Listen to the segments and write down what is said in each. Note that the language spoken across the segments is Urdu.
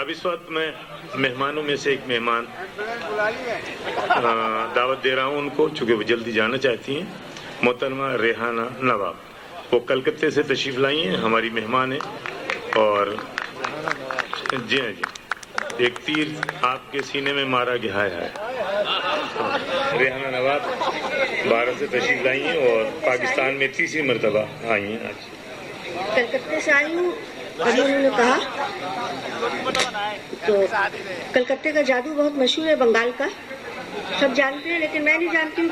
اب اس وقت میں مہمانوں میں سے ایک مہمان دعوت دے رہا ہوں ان کو، چونکہ وہ جلدی جانا چاہتی ہیں، محترمہ ریحانہ نواب۔ وہ کلکتے سے تشریف لائی ہیں، ہماری مہمان ہیں، اور جی ہاں جی، ایک تیر آپ کے سینے میں مارا گیا ہے۔ ریحانہ نواب بھارت سے تشریف لائی ہیں اور پاکستان میں تیسری مرتبہ آئی ہیں آج۔ کلکتے سے آئی ہوں، ابھی انہوں نے کہا تو کلکتے کا جادو بہت مشہور ہے، بنگال کا سب جانتے ہیں، لیکن میں نہیں جانتی ہوں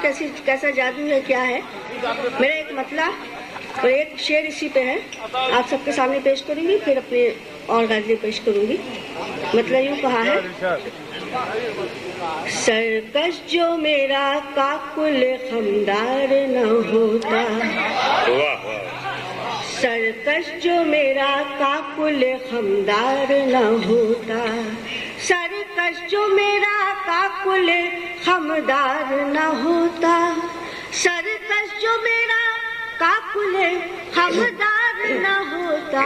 کیسا جادو ہے، کیا ہے۔ میرا ایک مطلع اور ایک شعر اسی پہ ہے، آپ سب کے سامنے پیش کروں گی، پھر اپنے اور غزلیں پیش کروں گی۔ مطلع یوں کہا ہے: سرکش جو میرا کاکل خمدار نہ ہوتا، سرکش جو میرا کاکل خمدار نہ ہوتا، سرکش جو میرا کاکل خمدار نہ ہوتا، سرکش جو میرا کاکل خمدار نہ ہوتا،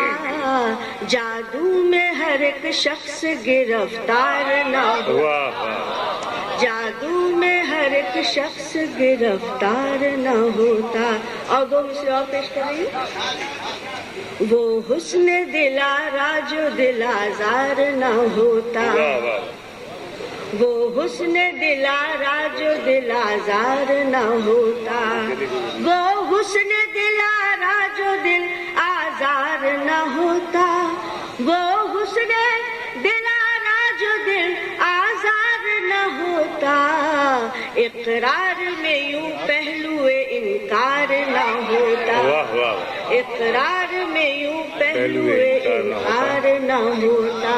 جادو میں ہر ایک شخص گرفتار نہ ہوتا، جادو میں ہر ایک شخص گرفتار نہ ہوتا۔ اور دو مصرے اور پیش کر رہی ہوں۔ وہ حسن دلارا جو دل آزار نہ ہوتا، وہ حسن دلارا جو دل آزار نہ ہوتا، وہ حسن دلارا جو دل آزار نہ ہوتا، وہ حسن دلارا جو دل آزار نہ ہوتا، اقرار میں یوں پہلو انکار نہ ہوتا، اقرار میں یوں پہلو انکار نہ ہوتا۔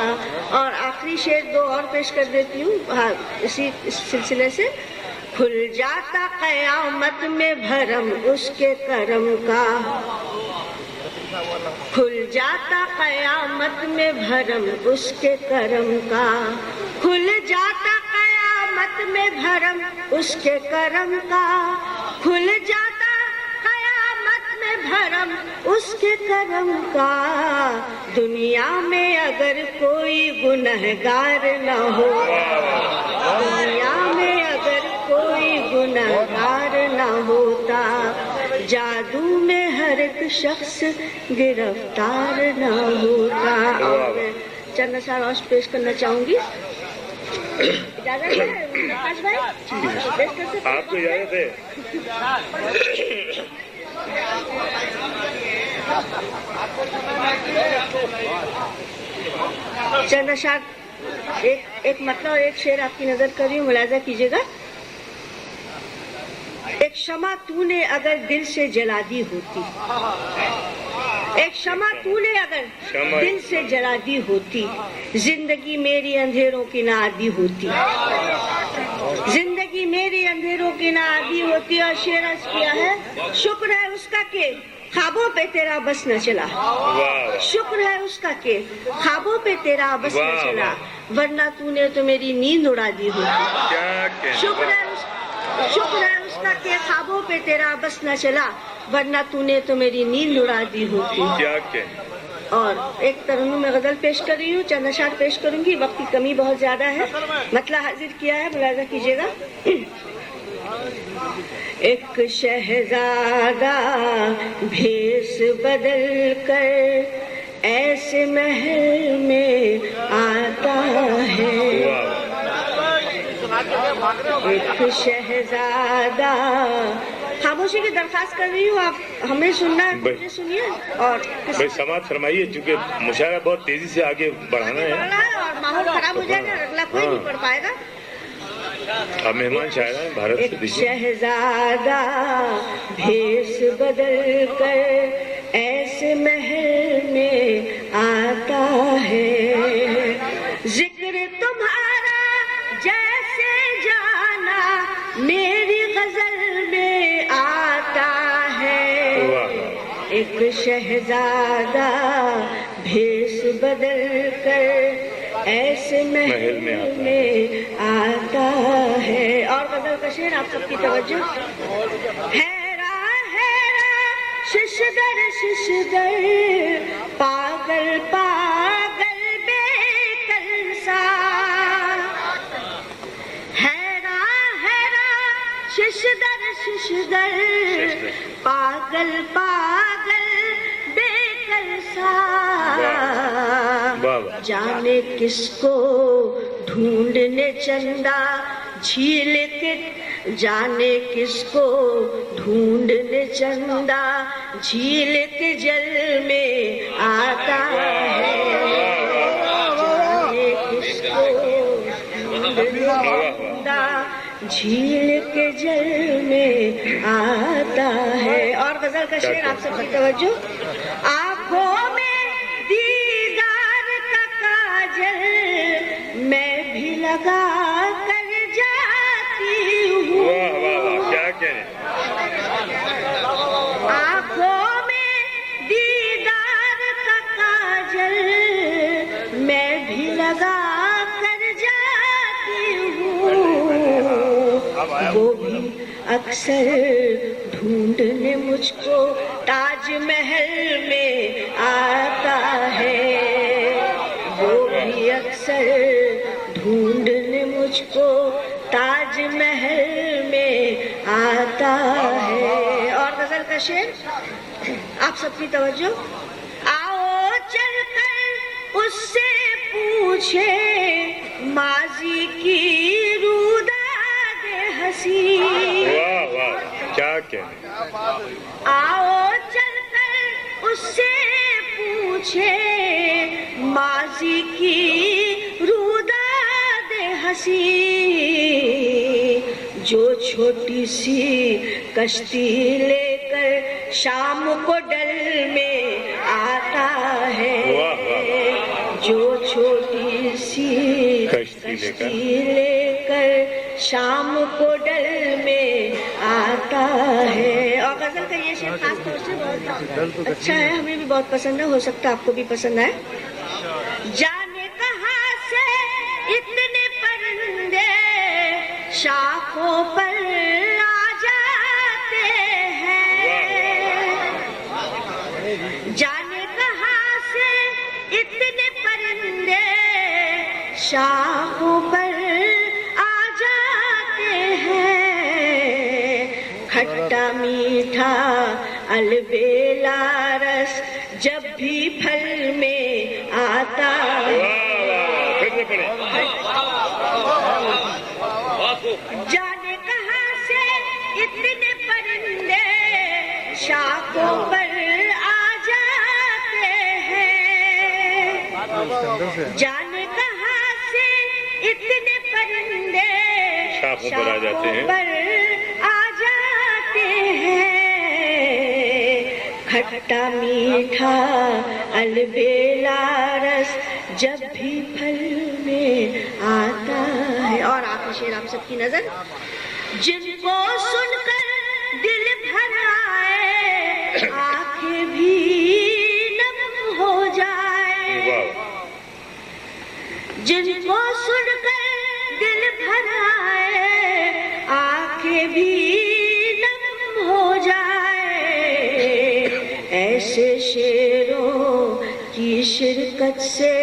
اور آخری شعر دو اور پیش کر دیتی ہوں اسی سلسلے سے۔ کھل جاتا قیامت میں بھرم اس کے کرم کا، کھل جاتا قیامت میں بھرم اس کے کرم کا، کھل جاتا قیامت میں بھرم اس کے کرم کا، کھل جاتا قیامت میں بھرم اس کے کرم کا۔ دنیا میں اگر کوئی گنہگار نہ ہو، دنیا میں اگر کوئی گنہگار نہ ہوتا، جادو میں ہر ایک شخص گرفتار نہ ہوتا۔ اور میں چند اشعار اور پیش کرنا چاہوں گی، اجازت ہے آکاش بھائی؟ پیش کر سکتے ہیں؟ آپ کو اجازت ہے؟ چند اشعار، ایک مطلع اور ایک شعر آپ کی نظر کر رہی ہوں، ملاحظہ کیجیے گا۔ ایک شمع تو نے اگر دل سے جلا دی ہوتی، ایک شمع تو نے اگر دل سے جلا دی ہوتی، زندگی میری اندھیروں کی نہ عادی ہوتی، زندگی میری اندھیروں کی نہ عادی ہوتی۔ اور شعر عرض کیا ہے: شکر ہے اس کا کہ خوابوں پہ تیرا بس نہ چلا، شکر ہے اس کا کہ خوابوں پہ تیرا بس نہ چلا، ورنہ تو نے تو میری نیند اڑا دی ہوتی۔ شکر ہے اس کا کہ خوابوں پہ تیرا بس نہ چلا، ورنہ تو نے تو میری نیند اڑا دی ہوتی۔ اور ایک ترنم میں غزل پیش کر رہی ہوں، چند اشعار پیش کروں گی، وقت کی کمی بہت زیادہ ہے۔ مطلع حاضر کیا ہے، ملاحظہ کیجیے گا۔ ایک شہزادہ بھیس بدل کر ایسے محل میں آتا ہے، ایک شہزادہ۔ خاموشی کی درخواست کر رہی ہوں، آپ ہمیں سننا ہے، مجھے سنیے اور سماعت فرمائیے، چونکہ مشاعرہ بہت تیزی سے آگے بڑھانا ہے اور ماحول خراب ہو جائے گا، اگلا کوئی نہیں پڑھ پائے گا۔ اب مہمان شاعر ہیں بھارت سے، ایک شہزادہ بھیس بدل کر ایسے محل میں آتا ہے، ذکر تمہارا جیسے جانا میری غزل میں آتا ہے۔ ایک شہزادہ بھیس بدل کر ایسے محل میں آتا ہے۔ اور غزل کا شعر آپ سب کی توجہ۔ حیران حیران ششدر ششدر، پاگل پاگل بے کل پاگل پاگل بے کل سا جانے کس کو ڈھونڈنے چندا جھیل کے جانے کس کو ڈھونڈنے چندا جھیل کے جل میں آتا ہے جانے کس کو ڈھونڈنے چندا جھیل کے جل میں آتا ہے. اور غزل کا شعر آپ سب کی توجہ. آنکھوں میں دیدار کا کاجل میں بھی لگا کر جاتی ہوں. آنکھوں میں دیدار کا کاجل میں بھی لگا کر جاتی ہوں. وہ بھی اکثر ڈھونڈنے مجھ کو تاج محل میں آتا ہے. وہ بھی اکثر ڈھونڈنے مجھ کو تاج محل میں آتا ہے. اور غزل کا شعر آپ سب کی توجہ. آؤ چل کر اس سے پوچھے ماضی کی روداد ہنسی. کیا کہنے. آؤ چل کر اس سے پوچھے ماضی کی روداد ہنسی. جو چھوٹی سی کشتی لے کر شام کو ڈل میں آتا ہے. جو چھوٹی سی کشتی لے کر شام کو ڈل میں آتا ہے. اور غزل کا یہ شعر خاص طور سے بہت اچھا ہے, ہمیں بھی بہت پسند ہے, ہو سکتا ہے آپ کو بھی پسند آئے. جانے کہاں سے اتنے پرندے شاخوں پر آ جاتے ہیں. جانے کہاں سے اتنے پرندے شاخوں پر آ جاتے ہیں. کھٹا میٹھا البیلا رس جب بھی پھل میں آتا ہے. جانے کہاں سے اتنے پرندے شاخوں پر آ جاتے ہیں. جانے کہاں سے اتنے پرندے شاخوں پر آ جاتے ہیں. کھٹا میٹھا البیلا رس جب بھی پھل میں آتا ہے. اور آخری شعر آپ سب کی نظر. جن کو سن کر دل بھر آئے آنکھیں بھی نم ہو جائے. جن کو سن کر دل بھر آئے آنکھیں بھی نم ہو جائے. ایسے شعروں کی شرکت سے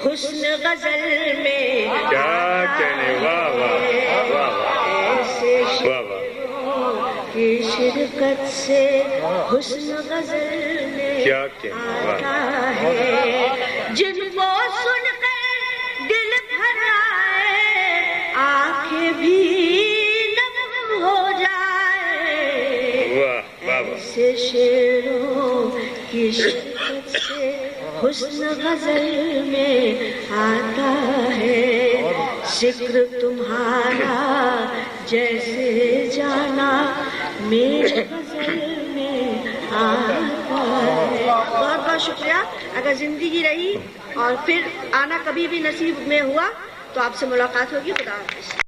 حسن غزل میں کیا کہنے. ایسے شعروں کی شرکت سے حسن غزل میں آتا ہے. جن کو سن کر دل بھر آئے آنکھیں بھی نم ہو جائے. ایسے شعروں کی شرکت سے حسن غزل میں آتا ہے. ذکر تمہارا جیسے جانا میری غزل میں آتا ہے. بہت بہت شکریہ. اگر زندگی رہی اور پھر آنا کبھی بھی نصیب میں ہوا تو آپ سے ملاقات ہوگی. خدا حافظ.